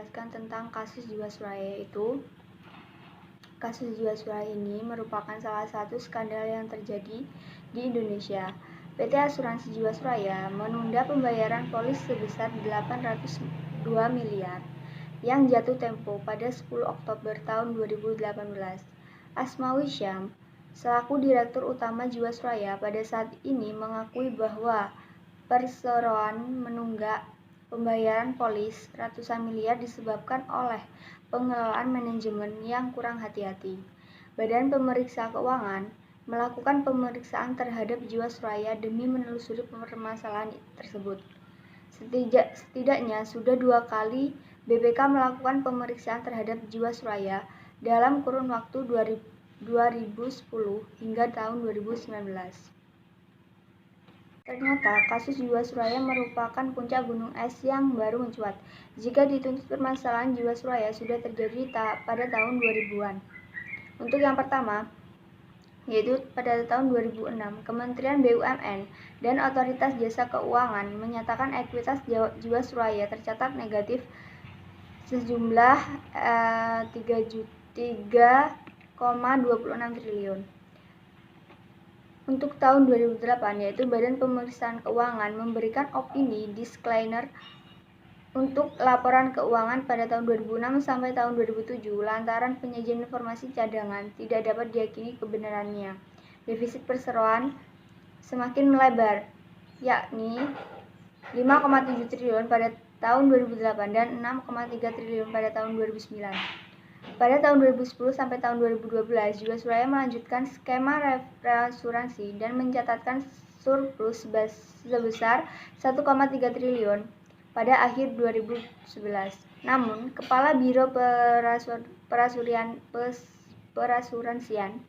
menjelaskan tentang kasus Jiwasraya itu. Kasus Jiwasraya ini merupakan salah satu skandal yang terjadi di Indonesia. PT Asuransi Jiwasraya menunda pembayaran polis sebesar 802 miliar yang jatuh tempo pada 10 Oktober tahun 2018. Asmawi Syam, selaku Direktur Utama Jiwasraya pada saat ini mengakui bahwa perseroan menunggak pembayaran polis ratusan miliar disebabkan oleh pengelolaan manajemen yang kurang hati-hati. Badan Pemeriksa Keuangan melakukan pemeriksaan terhadap Jiwasraya demi menelusuri permasalahan tersebut. Setidaknya sudah 2 kali BPK melakukan pemeriksaan terhadap Jiwasraya dalam kurun waktu 2010 hingga tahun 2019. Ternyata kasus Jiwasraya merupakan puncak gunung es yang baru mencuat. Jika dituntut permasalahan Jiwasraya sudah terjadi pada tahun 2000-an. Untuk yang pertama, yaitu pada tahun 2006, Kementerian BUMN dan Otoritas Jasa Keuangan menyatakan ekuitas Jiwasraya tercatat negatif sejumlah 3,26 triliun. Untuk tahun 2008, yaitu Badan Pemeriksaan Keuangan memberikan opini disclaimer untuk laporan keuangan pada tahun 2006 sampai tahun 2007 lantaran penyajian informasi cadangan tidak dapat diyakini kebenarannya. Defisit perseroan semakin melebar, yakni 5,7 triliun pada tahun 2008 dan 6,3 triliun pada tahun 2009. Pada tahun 2010 sampai tahun 2012, Jiwasraya melanjutkan skema reasuransi dan mencatatkan surplus sebesar 1,3 triliun pada akhir 2011. Namun, Kepala Biro Perasuransian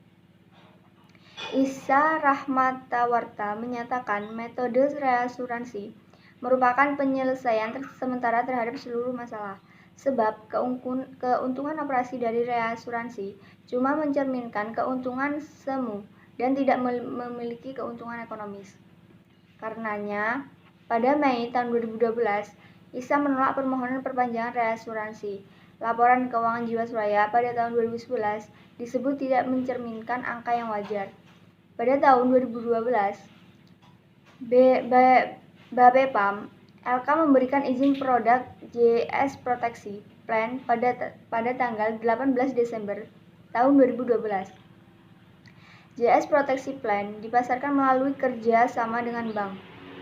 Isa Rahmatawarta menyatakan metode reasuransi merupakan penyelesaian sementara terhadap seluruh masalah. Sebab keuntungan operasi dari reasuransi cuma mencerminkan keuntungan semu dan tidak memiliki keuntungan ekonomis. Karenanya, pada Mei tahun 2012, Isa menolak permohonan perpanjangan reasuransi. Laporan keuangan Jiwasraya pada tahun 2011 disebut tidak mencerminkan angka yang wajar. Pada tahun 2012, Bapepam LK memberikan izin produk JS Proteksi Plan pada tanggal 18 Desember tahun 2012. JS Proteksi Plan dipasarkan melalui kerja sama dengan bank.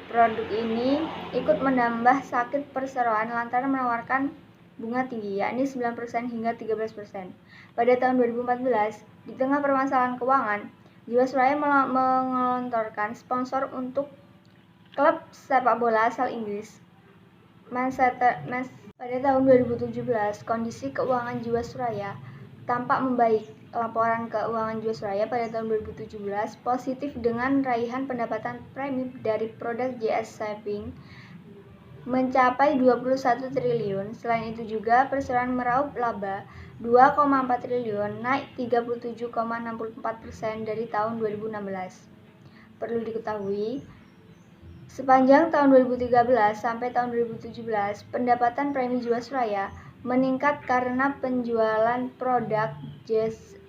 Produk ini ikut menambah sakit perseroan lantaran menawarkan bunga tinggi, yakni 9% hingga 13%. Pada tahun 2014, di tengah permasalahan keuangan, Jiwasraya mengelontorkan sponsor untuk klub sepak bola asal Inggris, Manchester. Pada tahun 2017, kondisi keuangan Jiwasraya tampak membaik. Laporan keuangan Jiwasraya pada tahun 2017 positif dengan raihan pendapatan premi dari produk JS Saving mencapai 21 triliun. Selain itu juga perseroan meraup laba 2,4 triliun, naik 37,64% dari tahun 2016. Perlu diketahui, sepanjang tahun 2013 sampai tahun 2017, pendapatan premi Jiwasraya meningkat karena penjualan produk JS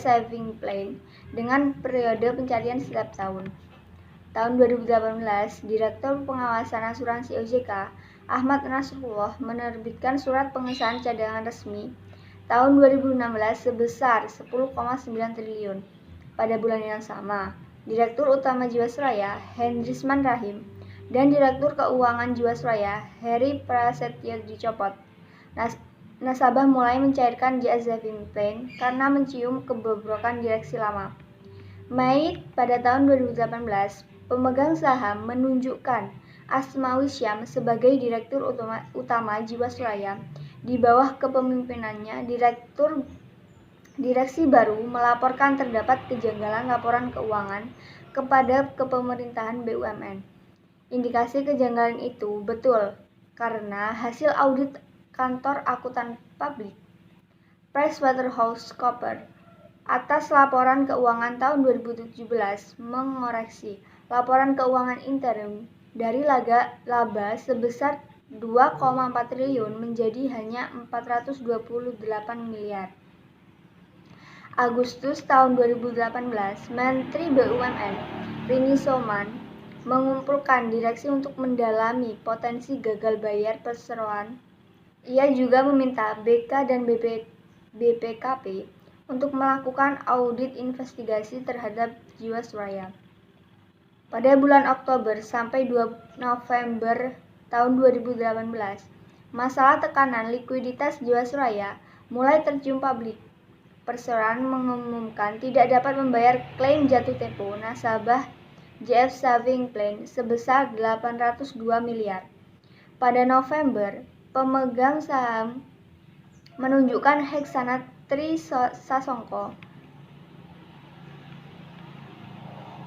Saving Plan dengan periode pencarian setiap tahun. Tahun 2018, Direktur Pengawasan Asuransi OJK, Ahmad Nasrullah, menerbitkan surat pengesahan cadangan resmi tahun 2016 sebesar 10,9 triliun. Pada bulan yang sama, Direktur Utama Jiwasraya, Hendrisman Rahim, dan Direktur Keuangan Jiwasraya, Heri Prasetyo dicopot. Nasabah mulai mencairkan JS Saving Plan karena mencium kebobrokan direksi lama. Mei pada tahun 2018, pemegang saham menunjukkan Asmawi Syam sebagai Direktur Utama Jiwasraya. Di bawah kepemimpinannya, direksi baru melaporkan terdapat kejanggalan laporan keuangan kepada Kepemerintahan BUMN. Indikasi kejanggalan itu betul karena hasil audit kantor akuntan publik PricewaterhouseCoopers atas laporan keuangan tahun 2017 mengoreksi laporan keuangan interim dari laba sebesar 2,4 triliun menjadi hanya 428 miliar. Agustus tahun 2018, Menteri BUMN Rini Soman mengumpulkan direksi untuk mendalami potensi gagal bayar perseroan. Ia juga meminta BK dan BPKP untuk melakukan audit investigasi terhadap Jiwasraya. Pada bulan Oktober sampai 2 November tahun 2018, masalah tekanan likuiditas Jiwasraya mulai tercium publik. Perseroan mengumumkan tidak dapat membayar klaim jatuh tempo nasabah JF Saving Plan sebesar 802 miliar. Pada November, pemegang saham menunjukkan Heksana Tri Sasongko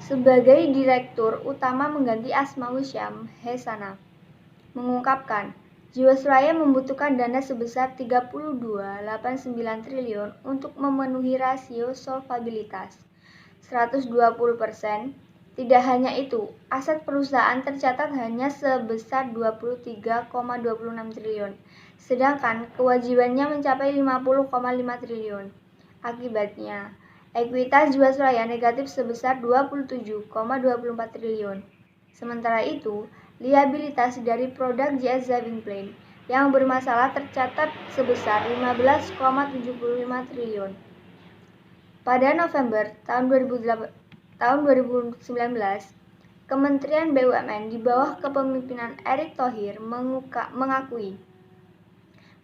sebagai direktur utama mengganti Asmaul Syam. Heksana mengungkapkan Jiwasraya membutuhkan dana sebesar 32,89 triliun untuk memenuhi rasio solvabilitas 120%. Tidak hanya itu, aset perusahaan tercatat hanya sebesar 23,26 triliun, sedangkan kewajibannya mencapai 50,5 triliun. Akibatnya, ekuitas Jiwasraya negatif sebesar 27,24 triliun. Sementara itu, liabilitas dari produk JS Saving Plan yang bermasalah tercatat sebesar 15,75 triliun. Pada November tahun 2019, Kementerian BUMN di bawah kepemimpinan Erick Thohir mengakui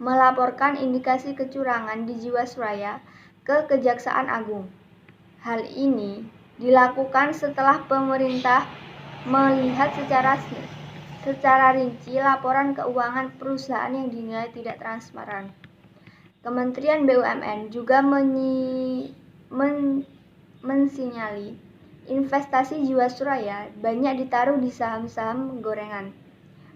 melaporkan indikasi kecurangan di Jiwasraya ke Kejaksaan Agung. Hal ini dilakukan setelah pemerintah melihat secara rinci laporan keuangan perusahaan yang dinilai tidak transparan. Kementerian BUMN juga mensinyali investasi Jiwasraya banyak ditaruh di saham-saham gorengan.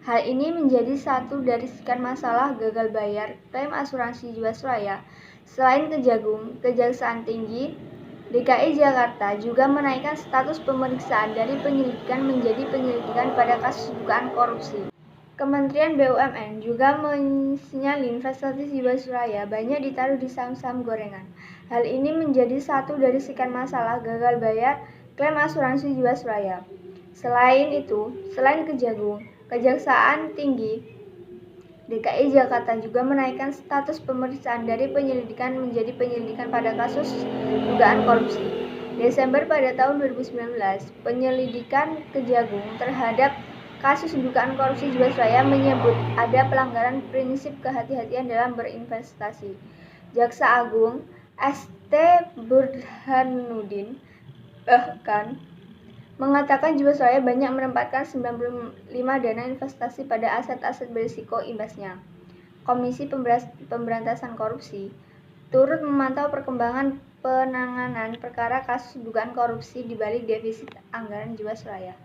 Hal ini menjadi satu dari sekian masalah gagal bayar klaim asuransi Jiwasraya. Selain Kejagung, Kejaksaan Tinggi DKI Jakarta juga menaikkan status pemeriksaan dari penyelidikan menjadi penyelidikan pada kasus dugaan korupsi. Kementerian BUMN juga mensinyali investasi Jiwasraya banyak ditaruh di saham-saham gorengan. Hal ini menjadi satu dari sekian masalah gagal bayar klaim asuransi Jiwasraya. Selain Kejagung, Kejaksaan Tinggi DKI Jakarta juga menaikkan status pemeriksaan dari penyelidikan menjadi penyelidikan pada kasus dugaan korupsi. Desember pada tahun 2019, penyelidikan Kejagung terhadap kasus dugaan korupsi Jiwasraya menyebut ada pelanggaran prinsip kehati-hatian dalam berinvestasi. Jaksa Agung ST Burhanuddin bahkan mengatakan Jiwasraya banyak menempatkan 95 dana investasi pada aset-aset berisiko imbasnya. Komisi Pemberantasan Korupsi turut memantau perkembangan penanganan perkara kasus dugaan korupsi di balik defisit anggaran Jiwasraya.